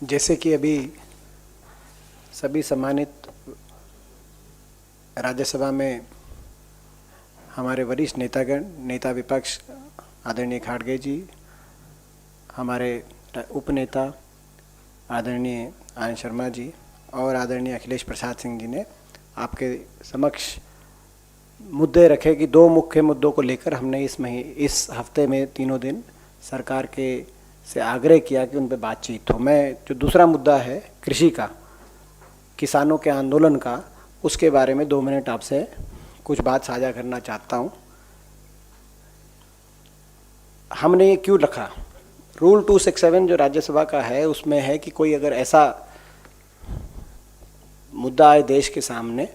जैसे कि अभी सभी सम्मानित राज्यसभा में हमारे वरिष्ठ नेतागण, नेता विपक्ष आदरणीय खाड़गे जी, हमारे उपनेता आदरणीय आनंद शर्मा जी और आदरणीय अखिलेश प्रसाद सिंह जी ने आपके समक्ष मुद्दे रखे कि दो मुख्य मुद्दों को लेकर हमने इस हफ्ते में तीनों दिन सरकार के से आग्रह किया कि उन पर बातचीत हो। मैं जो दूसरा मुद्दा है कृषि का, किसानों के आंदोलन का, उसके बारे में 2 मिनट आपसे कुछ बात साझा करना चाहता हूँ। हमने ये क्यों रखा, रूल 267 जो राज्यसभा का है उसमें है कि कोई अगर ऐसा मुद्दा आए देश के सामने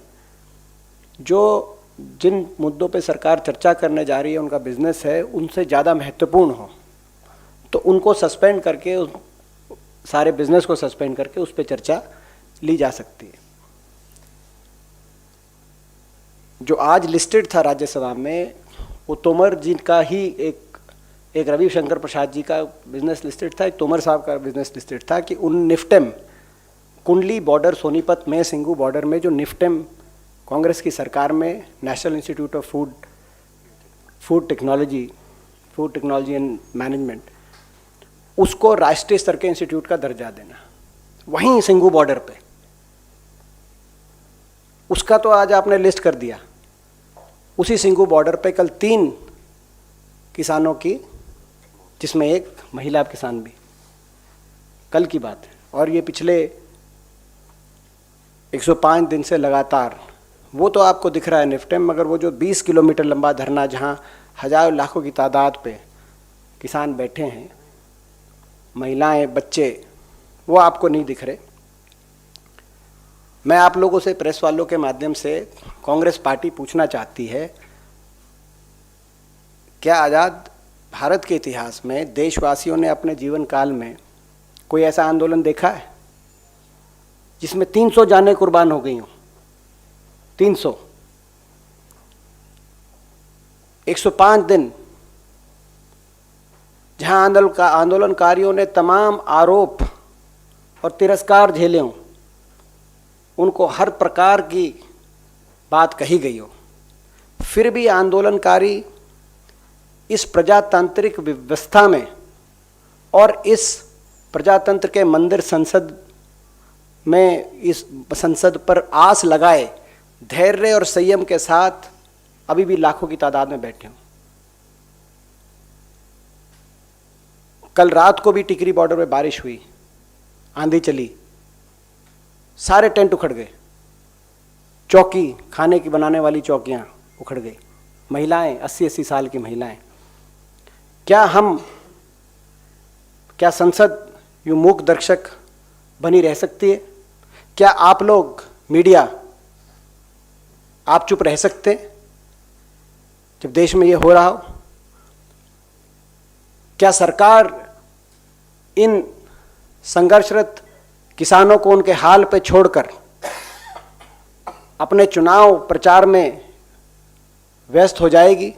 जो जिन मुद्दों पे सरकार चर्चा करने जा रही है, उनका बिजनेस है, उनसे ज़्यादा महत्वपूर्ण हो, तो उनको सस्पेंड करके, सारे बिजनेस को सस्पेंड करके उस पर चर्चा ली जा सकती है। जो आज लिस्टेड था राज्यसभा में, वो तोमर जी का ही एक रविशंकर प्रसाद जी का बिजनेस लिस्टेड था, एक तोमर साहब का बिजनेस लिस्टेड था कि उन निफ्टेम, कुंडली बॉर्डर सोनीपत में, सिंगू बॉर्डर में जो निफ्टेम कांग्रेस की सरकार में national institute of food technology and management, उसको राष्ट्रीय स्तर के इंस्टीट्यूट का दर्जा देना वहीं सिंगू बॉर्डर पे, उसका तो आज आपने लिस्ट कर दिया। उसी सिंगू बॉर्डर पे कल 3 किसानों की, जिसमें एक महिला किसान भी, कल की बात है, और ये पिछले 105 दिन से लगातार, वो तो आपको दिख रहा है निफ्टेम, मगर वो जो 20 किलोमीटर लंबा धरना जहाँ हजारों लाखों की तादाद पे किसान बैठे हैं, महिलाएं, बच्चे, वो आपको नहीं दिख रहे। मैं आप लोगों से, प्रेस वालों के माध्यम से, कांग्रेस पार्टी पूछना चाहती है, क्या आज़ाद भारत के इतिहास में देशवासियों ने अपने जीवन काल में कोई ऐसा आंदोलन देखा है जिसमें 300 जानें कुर्बान हो गई हों? 300, 105 दिन जहां आंदोलनकारियों ने तमाम आरोप और तिरस्कार झेले हों, उनको हर प्रकार की बात कही गई हो, फिर भी आंदोलनकारी इस प्रजातांत्रिक व्यवस्था में और इस प्रजातंत्र के मंदिर संसद में, इस संसद पर आस लगाए धैर्य और संयम के साथ अभी भी लाखों की तादाद में बैठे हों। कल रात को भी टिकरी बॉर्डर में बारिश हुई, आंधी चली, सारे टेंट उखड़ गए, चौकी, खाने की बनाने वाली चौकियां उखड़ गई, महिलाएं, 80-80 साल की महिलाएं। क्या संसद यूं मूक दर्शक बनी रह सकती है? क्या आप लोग मीडिया, आप चुप रह सकते जब देश में ये हो रहा हो? क्या सरकार इन संघर्षरत किसानों को उनके हाल पे छोड़कर अपने चुनाव प्रचार में व्यस्त हो जाएगी?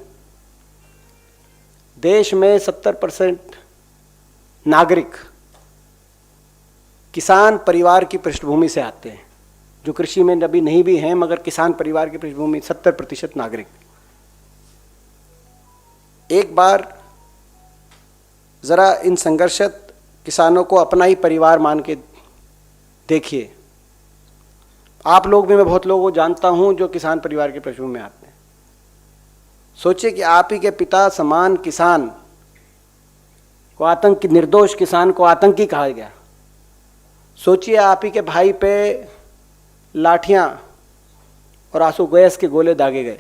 देश में 70% नागरिक किसान परिवार की पृष्ठभूमि से आते हैं, जो कृषि में अभी नहीं भी हैं, मगर किसान परिवार की पृष्ठभूमि, 70% नागरिक। एक बार जरा इन संघर्षरत किसानों को अपना ही परिवार मान के देखिए। आप लोग भी, मैं बहुत लोगों को जानता हूं जो किसान परिवार के पृष्ठभूमि में आते हैं। सोचिए कि आप ही के पिता समान किसान को आतंकी, निर्दोष किसान को आतंकी कहा गया। सोचिए आप ही के भाई पे लाठियां और आंसू गैस के गोले दागे गए।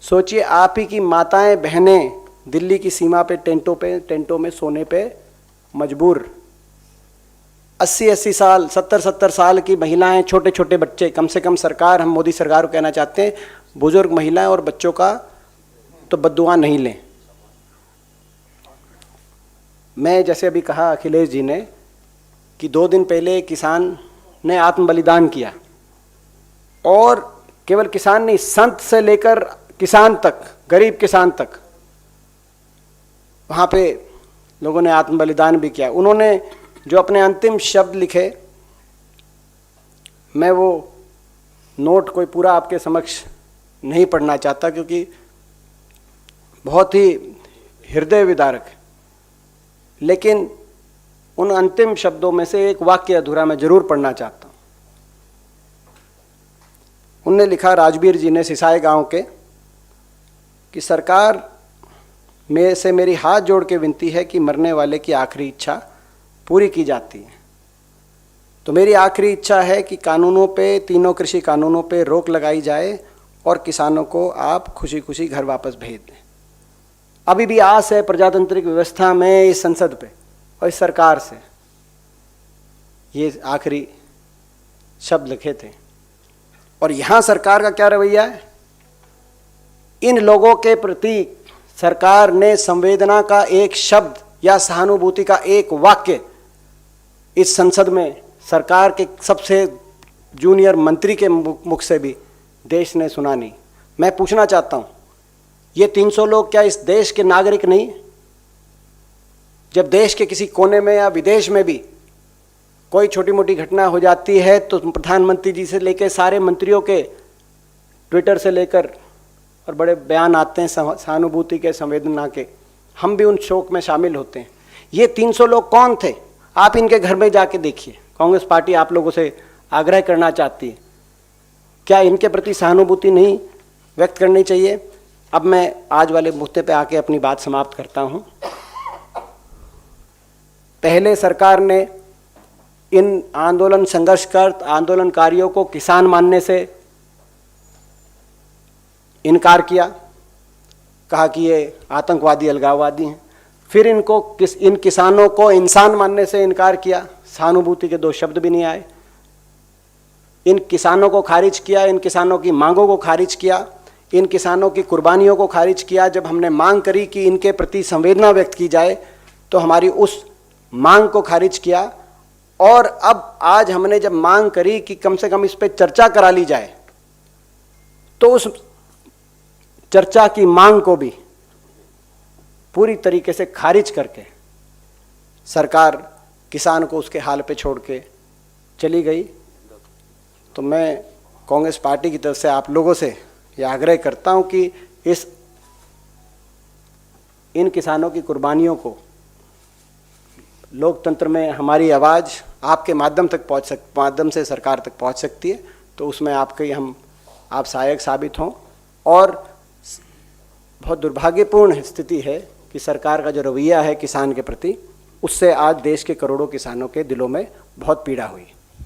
सोचिए आप ही की माताएं, बहनें दिल्ली की सीमा पे टेंटों में सोने पे मजबूर। 80-80 साल, 70-70 साल की महिलाएं, छोटे छोटे बच्चे। कम से कम सरकार, हम मोदी सरकार को कहना चाहते हैं, बुजुर्ग महिलाएं और बच्चों का तो बद्दुआ नहीं लें। मैं जैसे अभी कहा अखिलेश जी ने कि 2 दिन पहले किसान ने आत्म बलिदान किया, और केवल किसान नहीं, संत से लेकर किसान तक, गरीब किसान तक, वहाँ पे लोगों ने आत्म बलिदान भी किया। उन्होंने जो अपने अंतिम शब्द लिखे, मैं वो नोट कोई पूरा आपके समक्ष नहीं पढ़ना चाहता क्योंकि बहुत ही हृदय विदारक है, लेकिन उन अंतिम शब्दों में से एक वाक्य अधूरा मैं जरूर पढ़ना चाहता हूं। उनने लिखा, राजबीर जी ने, सिसाई गांव के, कि सरकार में से मेरी हाथ जोड़ के विनती है कि मरने वाले की आखिरी इच्छा पूरी की जाती है। तो मेरी आखिरी इच्छा है कि कानूनों पे, तीनों कृषि कानूनों पे रोक लगाई जाए और किसानों को आप खुशी खुशी घर वापस भेज दें। अभी भी आस है प्रजातांत्रिक व्यवस्था में, इस संसद पे और इस सरकार से। ये आखिरी शब्द लिखे थे। और यहां सरकार का क्या रवैया है? इन लोगों के प्रति सरकार ने संवेदना का एक शब्द या सहानुभूति का एक वाक्य इस संसद में सरकार के सबसे जूनियर मंत्री के मुख से भी देश ने सुना नहीं। मैं पूछना चाहता हूं, ये 300 लोग क्या इस देश के नागरिक नहीं? जब देश के किसी कोने में या विदेश में भी कोई छोटी मोटी घटना हो जाती है तो प्रधानमंत्री जी से लेकर सारे मंत्रियों के ट्विटर से लेकर और बड़े बयान आते हैं सहानुभूति के, संवेदना के। हम भी उन शोक में शामिल होते हैं। ये 300 लोग कौन थे? आप इनके घर में जाके देखिए। कांग्रेस पार्टी आप लोगों से आग्रह करना चाहती है, क्या इनके प्रति सहानुभूति नहीं व्यक्त करनी चाहिए? अब मैं आज वाले मुद्दे पे आके अपनी बात समाप्त करता हूं। पहले सरकार ने इन आंदोलन संघर्षरत आंदोलनकारियों को किसान मानने से इनकार किया, कहा कि ये आतंकवादी, अलगाववादी हैं। फिर इन किसानों को इंसान मानने से इनकार किया, सहानुभूति के 2 शब्द भी नहीं आए। इन किसानों को खारिज किया, इन किसानों की मांगों को खारिज किया, इन किसानों की कुर्बानियों को खारिज किया। जब हमने मांग करी कि इनके प्रति संवेदना व्यक्त की जाए तो हमारी उस मांग को खारिज किया। और अब आज हमने जब मांग करी कि कम से कम इस पर चर्चा करा ली जाए तो उस चर्चा की मांग को भी पूरी तरीके से खारिज करके सरकार किसान को उसके हाल पे छोड़ के चली गई। तो मैं कांग्रेस पार्टी की तरफ से आप लोगों से यह आग्रह करता हूं कि इन किसानों की कुर्बानियों को, लोकतंत्र में हमारी आवाज़ आपके माध्यम से सरकार तक पहुंच सकती है, तो उसमें आप सहायक साबित हों। और बहुत दुर्भाग्यपूर्ण स्थिति है कि सरकार का जो रवैया है किसान के प्रति, उससे आज देश के करोड़ों किसानों के दिलों में बहुत पीड़ा हुई।